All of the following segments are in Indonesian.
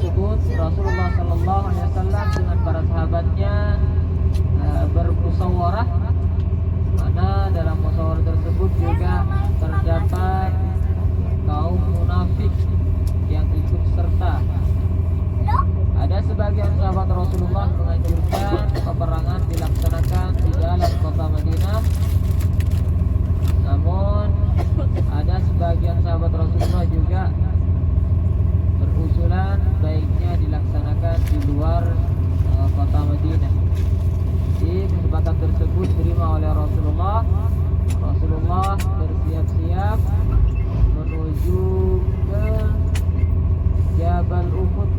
tersebut Rasulullah Shallallahu Alaihi Wasallam dengan para sahabatnya bermusyawarah, mana dalam musyawarah tersebut juga terdapat kaum munafik yang ikut serta. Ada sebagian sahabat Rasulullah menganjurkan peperangan dilaksanakan di dalam kota Madinah, namun ada sebagian sahabat Rasulullah juga berusulan baiknya dilaksanakan di luar kota Madinah. Di kesempatan tersebut diterima oleh Rasulullah. Rasulullah bersiap-siap menuju ke Jabal Uhud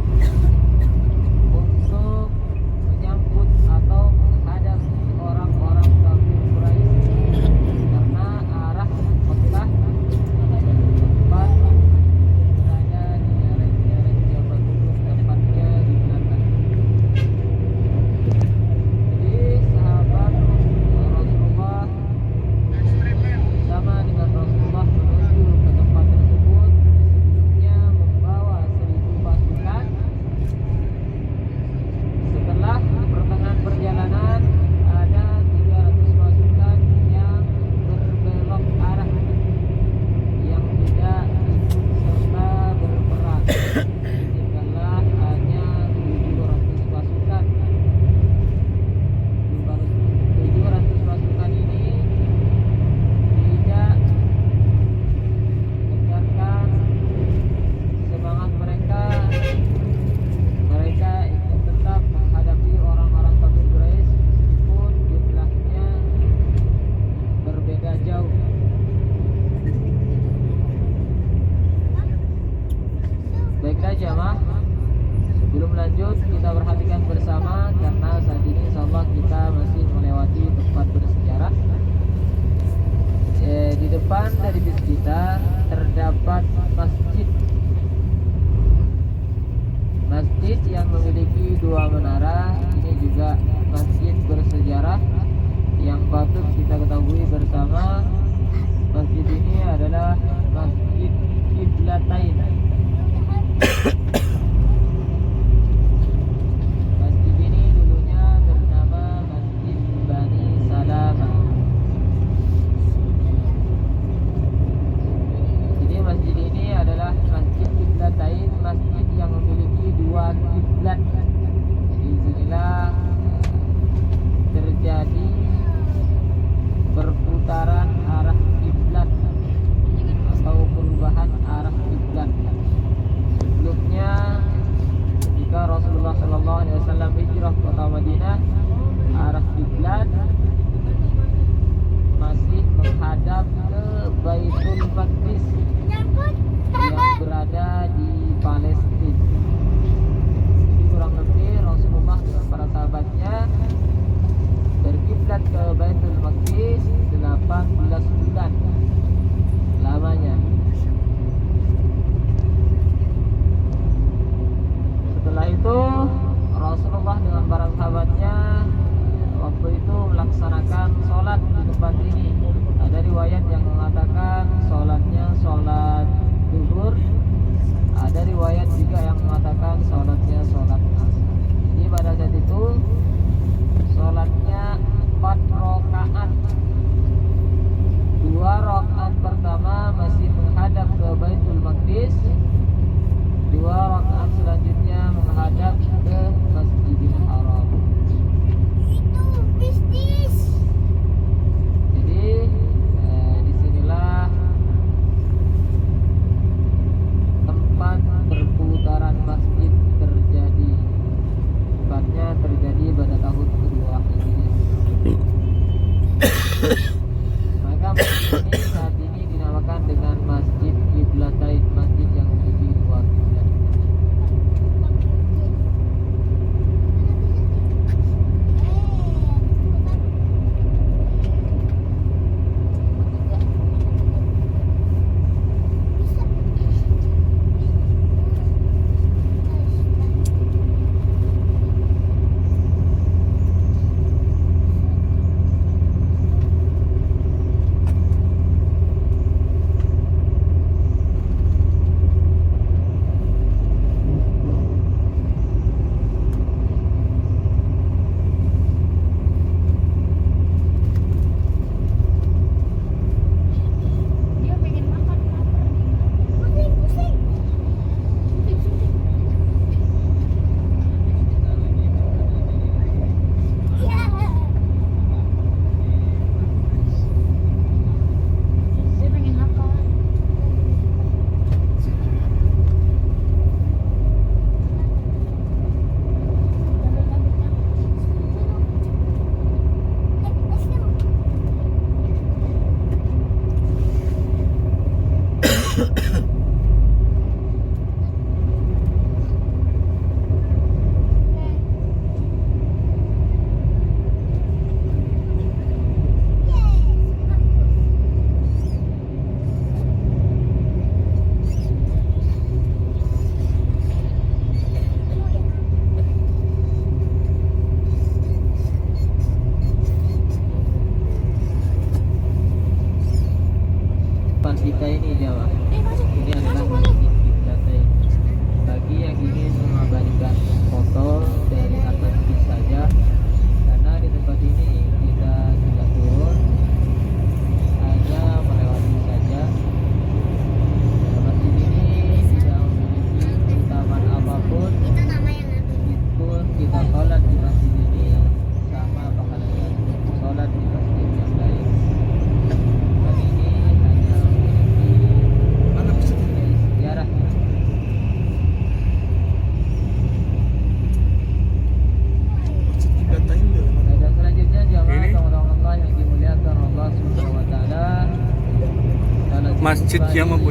untuk menyambut atau menghadapi orang-orang kafir Quraisy, karena arah Mekah tempat berada di lereng-lereng Jabal Uhud, tepatnya di belakang. Jadi sahabat Rasulullah bersama dengan Rasulullah menuju ke tempat tersebut, sebelumnya membawa 1.000 pasukan. Setelah di pertengahan perjalanan ada 300 pasukan yang berbelok arah, yang tidak ikut serta berperang. Tinggallah hanya 700 pasukan. 700 pasukan ini tidak meninggalkan semangat mereka. Mereka ingin tetap menghadapi orang-orang kafir Quraisy meskipun jumlahnya berbeda jauh. Baiklah jamaah, sebelum lanjut kita perhatikan bersama, karena saat ini insyaallah kita masih melewati tempat bersejarah. Di depan dari bis kita terdapat masjid yang memiliki 2 menara. Ini juga masjid bersejarah yang patut kita ketahui bersama. Masjid ini adalah Masjid Qiblatain. Masjid ini dulunya bernama Masjid Bani Salamah. Jadi masjid ini adalah Masjid Qiblatain, masjid yang memiliki 2 kiblat. Jadi disinilah terjadi perputaran arah kiblat atau perubahan arah kiblat. Sebelumnya ketika Rasulullah Shallallahu Alaihi Wasallam hijrah ke kota Madinah, arah kiblat masih menghadap ke Baitul Maqdis yang berada di Palestina. Jadi kurang lebih Rasulullah dengan para sahabatnya berkiblat ke Baitul Maqdis 18 bulan lamanya. Setelah itu Rasulullah dengan para sahabatnya waktu itu melaksanakan sholat di tempat ini. Ada riwayat yang mengatakan sholatnya sholat zuhur, ada riwayat juga yang mengatakan sholatnya sholat asar. Jadi pada saat itu sholatnya 4 rakaat. 2 rakaat pertama masih menghadap ke Baitul Maqdis, 2 rakaat selanjutnya menghadap ke Masjidil Haram. Itu bisnis. Jadi disinilah tempat berputaran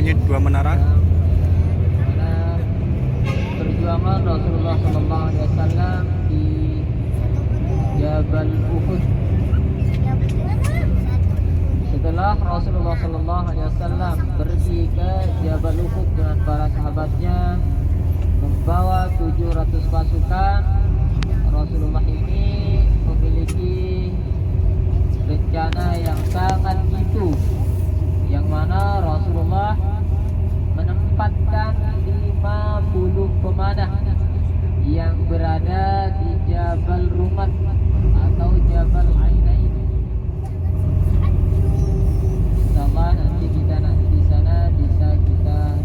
bunyi dua menara. Pada perjuangan Rasulullah Sallallahu Alaihi Wasallam di Jabal Uhud. Setelah Rasulullah Sallallahu Alaihi Wasallam pergi ke Jabal Uhud dengan para sahabatnya membawa 700 pasukan, Rasulullah ini memiliki rencana yang sangat jitu, yang mana Rasulullah menempatkan 50 pemanah yang berada di Jabal Rumat atau Jabal Ainain. Insyaallah nanti kita di sana bisa kita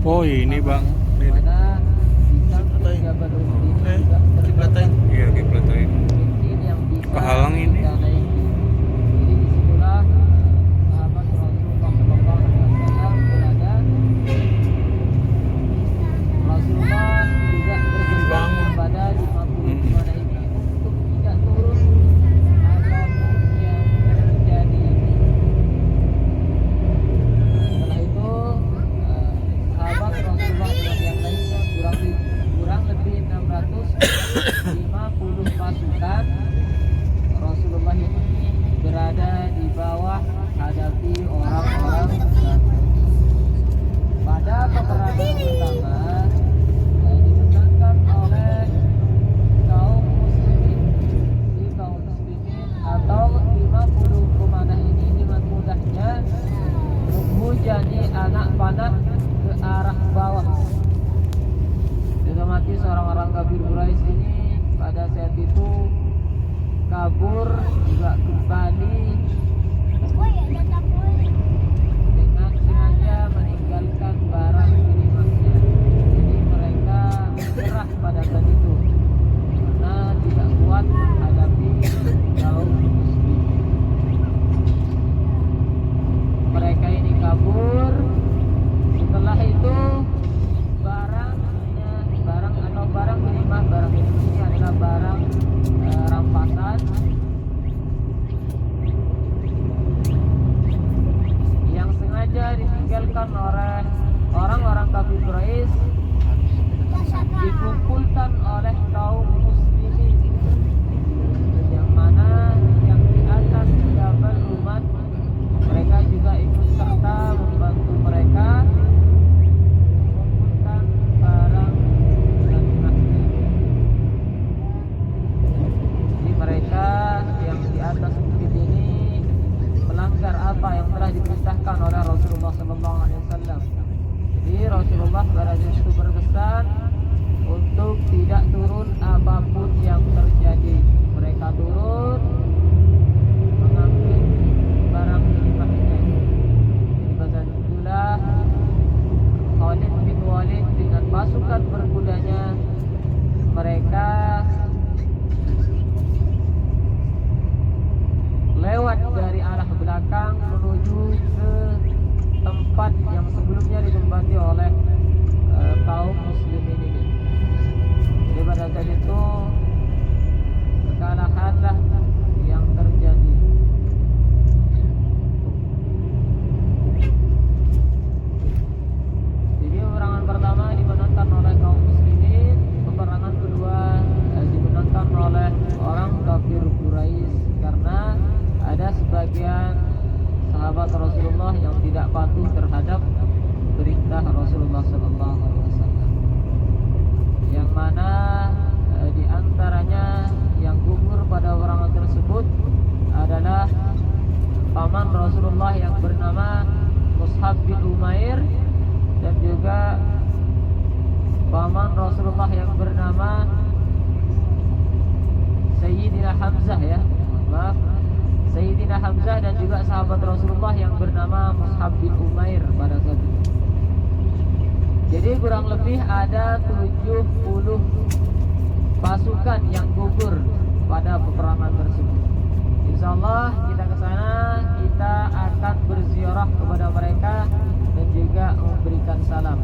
Oh ini bang. mana di samping Jabal Rumat ini juga terdapat Iya kiblat lain. mungkin yang bisa Kehalang ini. kita naiki. Jadi disitulah sahabat Rasulullah Sallallahu Alaihi Wasallam berada. Rasulullah juga berpegang kepada 50 pemanah ini untuk tidak turun apapun yang terjadi. Setelah itu sahabat Rasulullah dengan yang lainnya kurang lebih 650 pasukan Rasulullah ini berada di bawah hadapi orang-orang Islam. Pada peperangan pertama dimenangkan oleh kaum muslimin. Di kaum muslimin atau 50 pemanah ini dengan mudahnya menghujani anak panah ke arah bawah. Otomatis orang-orang kafir Quraisy ini pada saat itu kabur juga kembali dengan sengaja meninggalkan barang kirimannya. Jadi mereka menyerah pada saat itu karena tidak kuat menghadapi kaum muslim. Mereka ini kabur. Setelah itu barang kiriman ini adalah barang rampasan yang sengaja ditinggalkan oleh orang-orang kafir Quraisy, dikumpulkan oleh kaum muslimin, yang mana yang di atas Jabal Rumat mereka juga ikut serta membantu mereka mengumpulkan barang ganimahnya. Jadi mereka yang di atas bukit ini melanggar apa yang telah diperintahkan oleh Rasulullah Sallallahu Alaihi Wasallam. Jadi Rasulullah pada itu berpesan untuk tidak turun apapun yang terjadi. Mereka turun mengambil barang ganimahnya. Jadi pada itulah Khalid bin Walid dengan pasukan berkudanya mereka lewat dari arah belakang menuju ke tempat yang sebelumnya ditempati oleh kaum muslimin ini. Jadi pada saat itu kekalahanlah yang terjadi. Jadi peperangan pertama dimenangkan oleh kaum muslimin, peperangan kedua dimenangkan oleh orang kafir Quraisy karena ada sebagian sahabat Rasulullah yang tidak patuh terhadap perintah Rasulullah Sallallahu Alaihi Wasallam, yang mana di antaranya yang gugur pada peperangan tersebut adalah paman Rasulullah yang bernama Mus'ab bin Umair dan juga paman Rasulullah yang bernama Sayyidina Hamzah, ya maaf, Sayyidina Hamzah, dan juga sahabat Rasulullah yang bernama Mus'ab bin Umair pada saat itu. Jadi kurang lebih ada 70 pasukan yang gugur pada peperangan tersebut. Insyaallah kita ke sana, kita akan berziarah kepada mereka dan juga memberikan salam.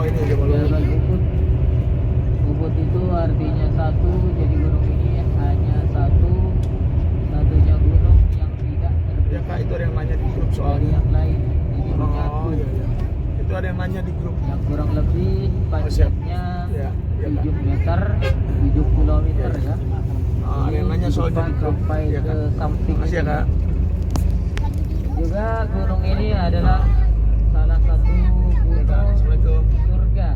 Oh ini Jabal Jabal Uhud. Uhud. Uhud itu artinya satu, jadi gunung ini hanya satunya gunung yang tidak Ya kak, itu ada yang nanya di grup dari soalnya. yang lain. Jadi menyatu. Oh iya iya. Itu ada yang nanya di grup. Yang kurang lebih panjangnya Ya, iya, Kak. 7 meter, 7 kilometer ya. Ada yang nanya soalnya di grup. Sampai Iya, ke Kak. samping Makasih ya ini. kak. Juga gunung ini adalah salah satu Ya, Kak. gunung Assalamualaikum. surga.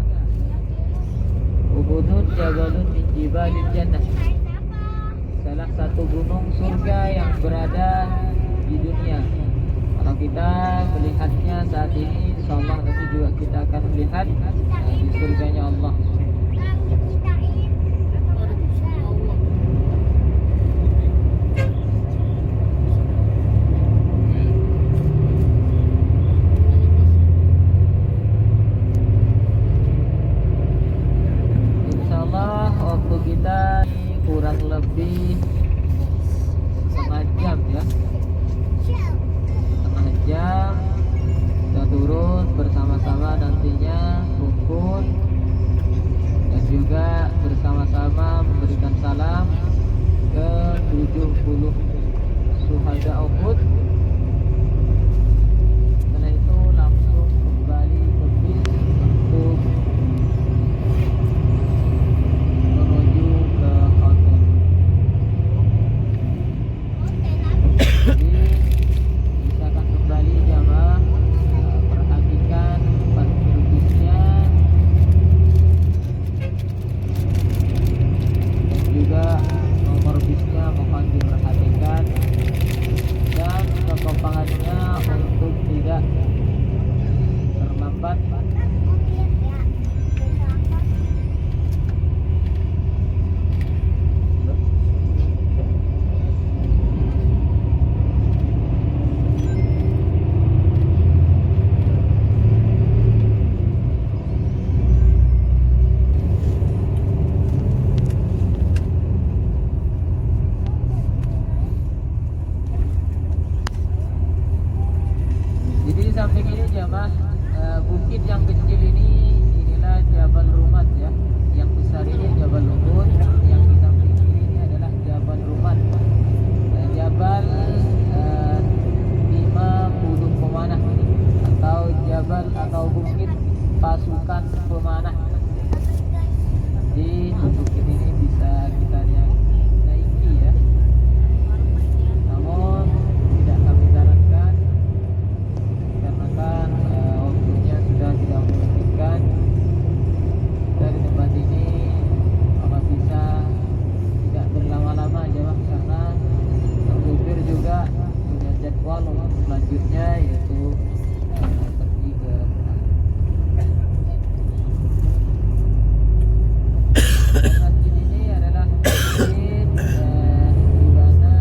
Uhudun jabalun min jibalil jannah. Salah satu gunung surga yang berada di dunia. Kalau kita melihatnya saat ini, insyaallah nanti juga kita akan melihat di surganya Allah. Insyaallah waktu kita ini kurang lebih setengah jam ya. Setengah jam kita turun bersama-sama nantinya rukun dan juga bersama-sama memberikan salam ke 70 syuhada Uhud. Setelah itu langsung kembali ke bis untuk menuju ke hotel. Jadi misalkan kembali jamaah, perhatikan parkir bisnya dan juga nomor bisnya mohon diperhatikan, dan kekompakannya untuk tidak terlambat. Jadi di samping ini jamaah, bukit yang kecil ini inilah Jabal Rumat ya. Yang besar ini Jabal Uhud, yang di samping kiri ini adalah Jabal Rumat. Jabal 50 pemanah atau Jabal atau bukit pasukan pemanah. Jadi bukit ini bisa kita naiki ya. Namun tidak kami sarankan karena kan waktunya sudah tidak memungkinkan. Dari tempat ini maka bisa tidak berlama-lama jamaah, karena supir juga punya jadwal untuk selanjutnya, yaitu pergi ke masjid ini adalah masjid di mana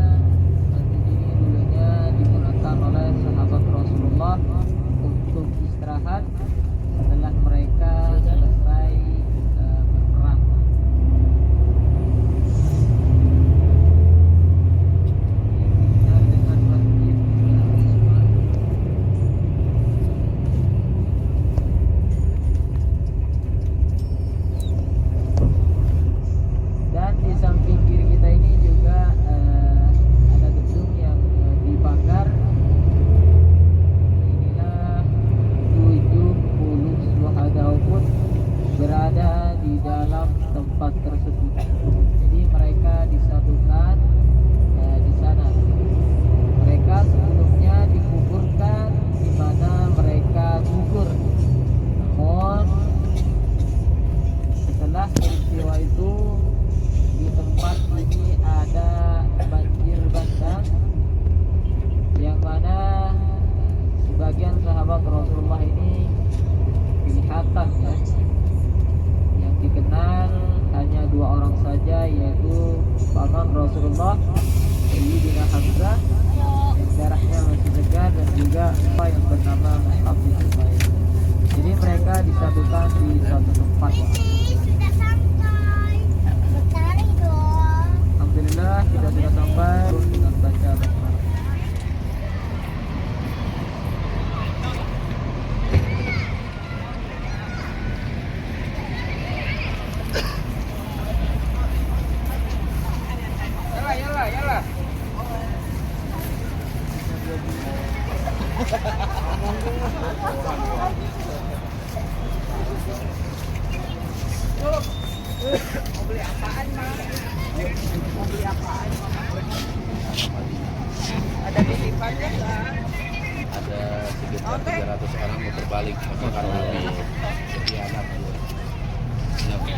masjid ini dulunya digunakan oleh sahabat Rasulullah untuk istirahat setelah mereka selesai berperang. Ini dikenal dengan Masjid Al-Isma. Dan di samping kiri kita ini juga ada gedung yang dibakar. Inilah 70 syuhada Uhud berada di dalam tempat tersebut. Jadi mereka disatukan di sana. Mereka sebelumnya dikuburkan di mana mereka gugur. Namun setelah peristiwa itu di tempat ini ada banjir bandang, yang mana sebagian sahabat Rasulullah ini kelihatan ya, yang dikenal hanya 2 orang saja, yaitu paman Rasulullah Sayyidina Hamzah yang darahnya masih segar, dan juga apa yang bernama Mus'ab bin Umair. Jadi mereka disatukan di suatu tempat. Sudah sampai. Bertarik dong. Alhamdulillah kita sudah sampai dengan baca basmalah. Ada titipannya nggak? Ada sekitar 300 orang mau berbalik karena lebih jadi anak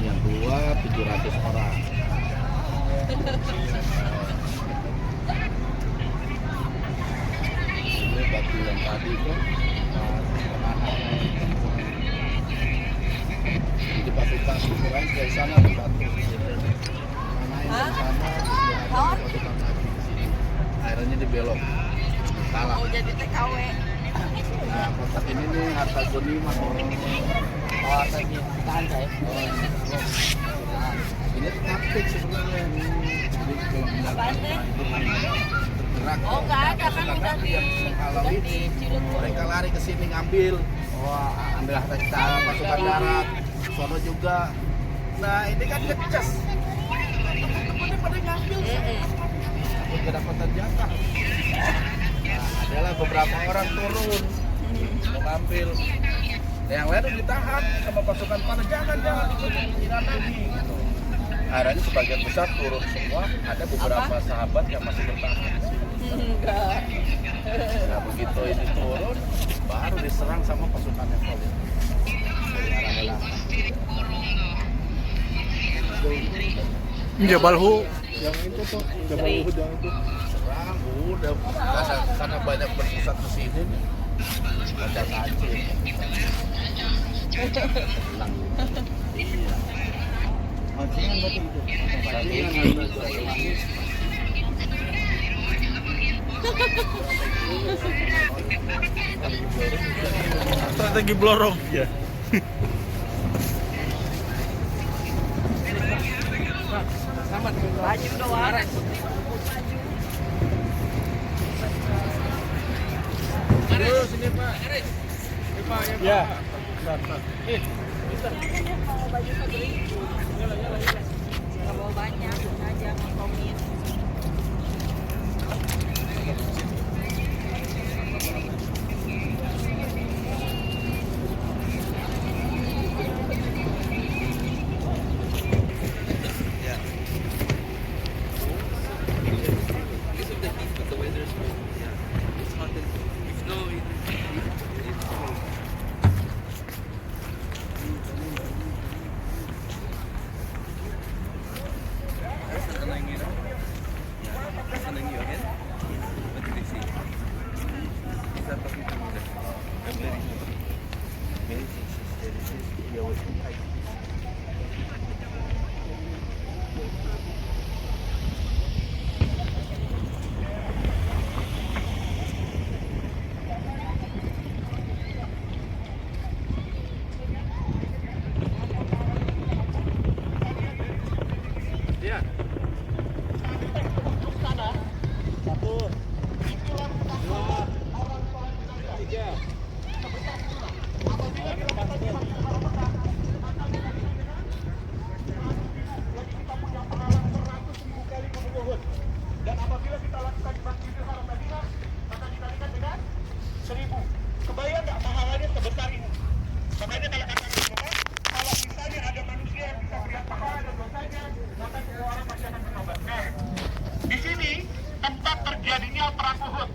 yang dua 700 orang. Ini batu yang tadi itu di pasukan ukuran dari sana ada batu mana yang sana pasukan lagi di sini akhirnya dibelok kalah. Mau jadi TKW. Nah, kotak ini nih harta gonima. Oh, hartanya tahan saya. Ini taktik sebenarnya. Jadi kalau Apanya? bergerak. Oh nggak ada kan udah menghalangi. di Cilegon. Mereka lari ke sini ngambil. Oh, ambil harta kita pasukan darat. Sono juga. Nah, ini kan ngecas. Teman-temannya pada ngambil. Takut kedapatan jatah. Nah, adalah beberapa orang turun mengambil. Yang lain udah ditahan sama pasukan mana jangan ikutin penyiram lagi gitu. Akhirnya sebagian besar turun semua, ada beberapa sahabat yang masih bertahan di sini. Enggak. Nah begitu ini turun, baru diserang sama pasukan yang solid dari arah belakang. Jabal Hu. Yang itu tuh, Jabal Uhud yang itu. Serang udah karena banyak berpusat ke sini nih. Baca kancing. Hilang. Mancingan batu itu. Strategi blorong. Ya. Baju doang. Terus ini Pak. Ini Pak ya. Ya. Mau baju segeri. Nggak mau banyak, aja ngomongin. Dan apabila kita lakukan di Masjidil Haram Madinah, maka dikalikan dengan 1000. Kebayang nggak pahalanya sebesar ini? Makanya kalau kata Rasulullah, kalau misalnya ada manusia yang bisa melihat pahala dan dosanya, maka semua orang pasti akan bertobat. Nah, di sini tempat terjadinya perang Uhud.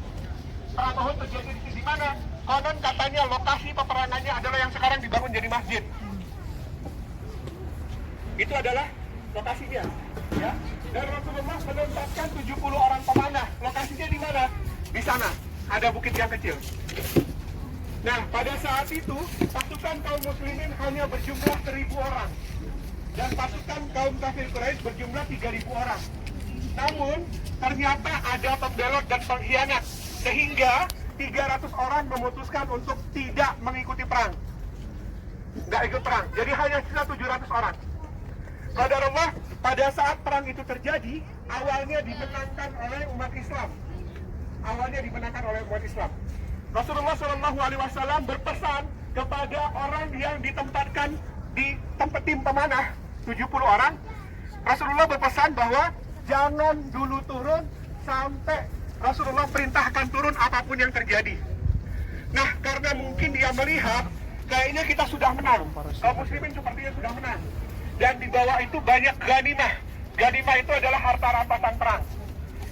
Perang Uhud terjadi di mana? Konon katanya lokasi peperangannya adalah yang sekarang dibangun jadi masjid. Itu adalah lokasinya, ya. Dan Rasulullah menempatkan 70 orang pemanah. Lokasinya di mana? Di sana. Ada bukit yang kecil. Nah, pada saat itu pasukan kaum muslimin hanya berjumlah 1000 orang. Dan pasukan kaum kafir Quraisy berjumlah 3000 orang. Namun, ternyata ada pembelot dan pengkhianat. Sehingga 300 orang memutuskan untuk tidak mengikuti perang. Nggak ikut perang. Jadi hanya sisa 700 orang. Qadarullah, pada saat perang itu terjadi, awalnya dimenangkan oleh umat Islam. Awalnya dimenangkan oleh umat Islam. Rasulullah SAW berpesan kepada orang yang ditempatkan di tempat tim pemanah, 70 orang. Rasulullah berpesan bahwa jangan dulu turun sampai Rasulullah perintahkan turun apapun yang terjadi. Nah, karena mungkin dia melihat kayaknya kita sudah menang, kaum muslimin sepertinya sudah menang. dan di bawah itu banyak ganimah. Ganimah itu adalah harta rampasan perang.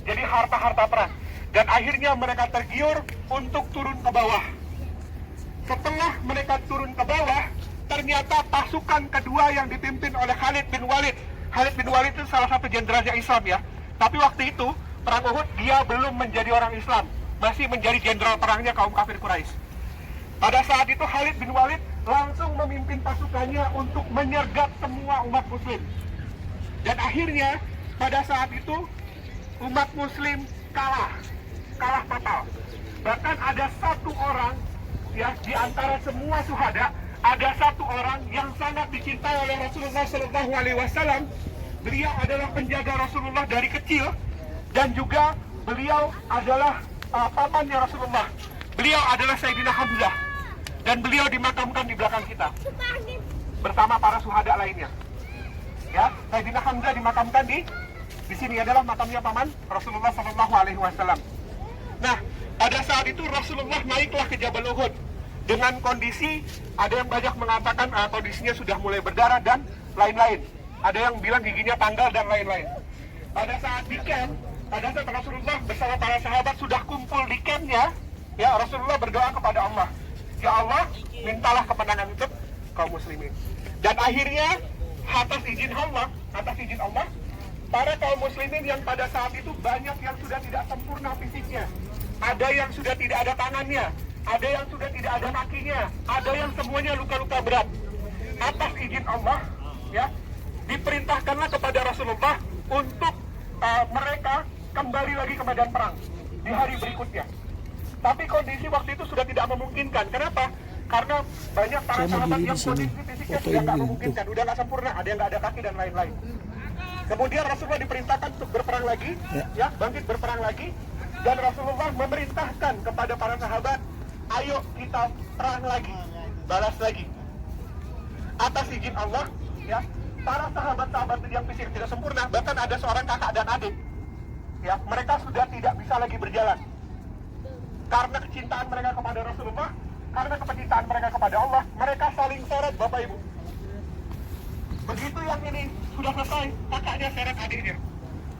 Jadi harta-harta perang. Dan akhirnya mereka tergiur untuk turun ke bawah. Setelah mereka turun ke bawah, ternyata pasukan kedua yang dipimpin oleh Khalid bin Walid. Khalid bin Walid itu salah satu jenderalnya Islam ya. Tapi waktu itu, perang Uhud, dia belum menjadi orang Islam. Masih menjadi jenderal perangnya kaum kafir Quraisy. Pada saat itu Khalid bin Walid langsung memimpin pasukannya untuk menyergap semua umat muslim. Dan akhirnya, pada saat itu, umat muslim kalah total. Bahkan ada satu orang ya di antara semua syuhada, ada satu orang yang sangat dicintai oleh Rasulullah SAW. Beliau adalah penjaga Rasulullah dari kecil dan juga beliau adalah pamannya Rasulullah. Beliau adalah Sayyidina Hamzah dan beliau dimakamkan di belakang kita bersama para syuhada lainnya. Ya, Sayyidina Hamzah dimakamkan di sini adalah makamnya paman Rasulullah SAW. Nah, pada saat itu Rasulullah naiklah ke Jabal Uhud dengan kondisi, ada yang banyak mengatakan kondisinya sudah mulai berdarah dan lain-lain. Ada yang bilang giginya tanggal dan lain-lain. Pada saat di camp, pada saat Rasulullah bersama para sahabat sudah kumpul di campnya, ya Rasulullah berdoa kepada Allah, ya Allah, mintalah kemenangan untuk kaum muslimin. Dan akhirnya atas izin Allah, para kaum muslimin yang pada saat itu banyak yang sudah tidak sempurna fisiknya. Ada yang sudah tidak ada tangannya, ada yang sudah tidak ada kakinya, ada yang semuanya luka-luka berat. Atas izin Allah, ya, diperintahkanlah kepada Rasulullah untuk mereka kembali lagi ke medan perang di hari berikutnya. Tapi kondisi waktu itu sudah tidak memungkinkan. Kenapa? Karena banyak para sahabat yang kondisi fisiknya sudah nggak memungkinkan, udah nggak sempurna, ada yang nggak ada kaki dan lain-lain. Kemudian Rasulullah diperintahkan untuk berperang lagi, ya, bangkit berperang lagi. Dan Rasulullah memerintahkan kepada para sahabat, ayo kita perang lagi, balas lagi. Atas izin Allah, ya, para sahabat-sahabat yang fisik tidak sempurna, bahkan ada seorang kakak dan adik, ya, mereka sudah tidak bisa lagi berjalan. Karena kecintaan mereka kepada Rasulullah, karena kecintaan mereka kepada Allah, mereka saling seret, Bapak Ibu. Begitu yang ini sudah selesai, kakaknya seret adiknya.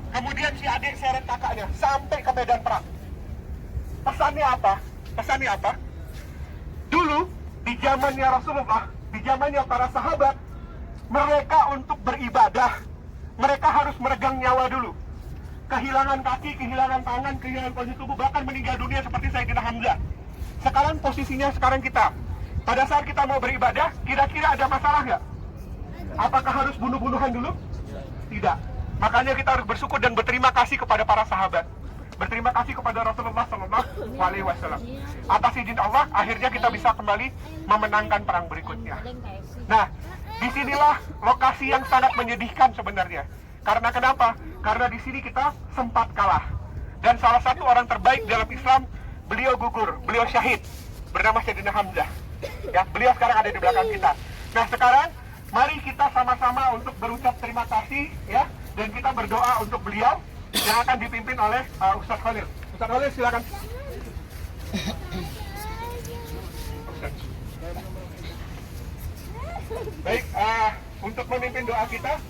Kemudian si adik seret kakaknya sampai ke medan perang. Pesannya apa? Dulu di zamannya Rasulullah, di zamannya para sahabat, mereka untuk beribadah, mereka harus meregang nyawa dulu. Kehilangan kaki, kehilangan tangan, kehilangan kondisi tubuh, bahkan meninggal dunia seperti Sayyidina Hamzah. Sekarang posisinya kita. Pada saat kita mau beribadah, kira-kira ada masalah nggak? Apakah harus bunuh-bunuhan dulu? Tidak. Makanya kita harus bersyukur dan berterima kasih kepada para sahabat. Berterima kasih kepada Rasulullah SAW. Atas izin Allah, akhirnya kita bisa kembali memenangkan perang berikutnya. Nah, disinilah lokasi yang sangat menyedihkan sebenarnya. Karena kenapa? Karena di sini kita sempat kalah. Dan salah satu orang terbaik dalam Islam, beliau gugur, beliau syahid, bernama Sayyidina Hamzah. Ya, beliau sekarang ada di belakang kita. Nah, sekarang mari kita sama-sama untuk berucap terima kasih, ya. Dan kita berdoa untuk beliau yang akan dipimpin oleh Ustaz Khalil. Ustaz Khalil, silakan. Baik, untuk memimpin doa kita,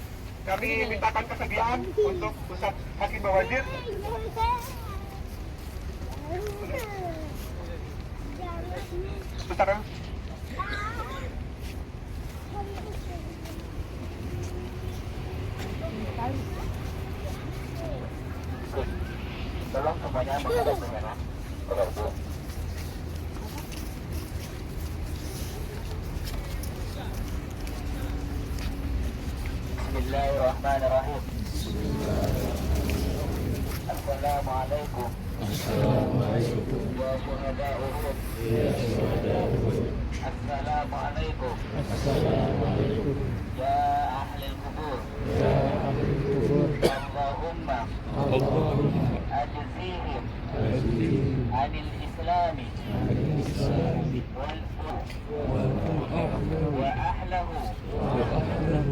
kami mintakan kesediaan untuk Ustaz Hakim Bawazir. Ustaz Khalil. Tolong semuanya menghadap kamera. Bismillahirrahmanirrahim. Assalamualaikum. Ya syuhada Uhud. Assalamualaikum. Ya ahlil kubur. Allahumma أجزيهم عن الإسلام وأهله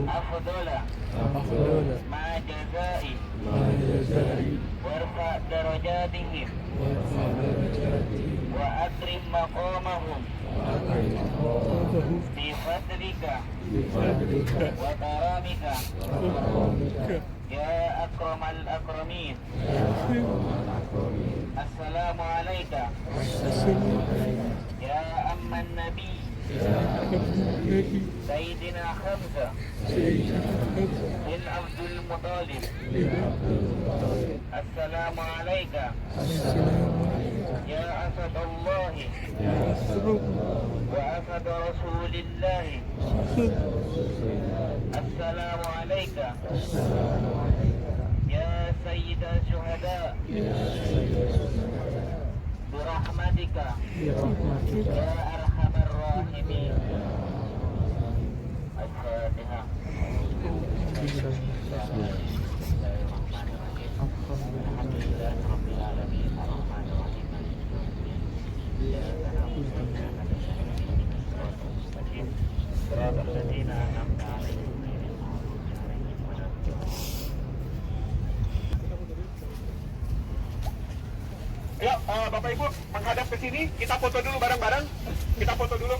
أفضل مع جزائي وارفع درجاتهم وأكرم مقامهم بفضلك وكرامك يا أكرم الأكرمين. السلام عليك يا أم النبي سيدنا حمزة بن عبد المطلب. السلام عليك يا أسد الله وأسد رسول الله. السلام عليك يا سيد الشهداء برحمتك يا أرحم الراحمين. الفاتحة. الحمد لله رب العالمين الرحمن الرحيم مالك يوم الدين. إياك نعبد وإياك نستعين اهدنا الصراط المستقيم صراط الذين أنعمت عليهم غير المغضوب عليهم ولا الضالين. Ayo, Bapak Ibu menghadap ke sini, kita foto dulu bareng-bareng. Kita foto dulu.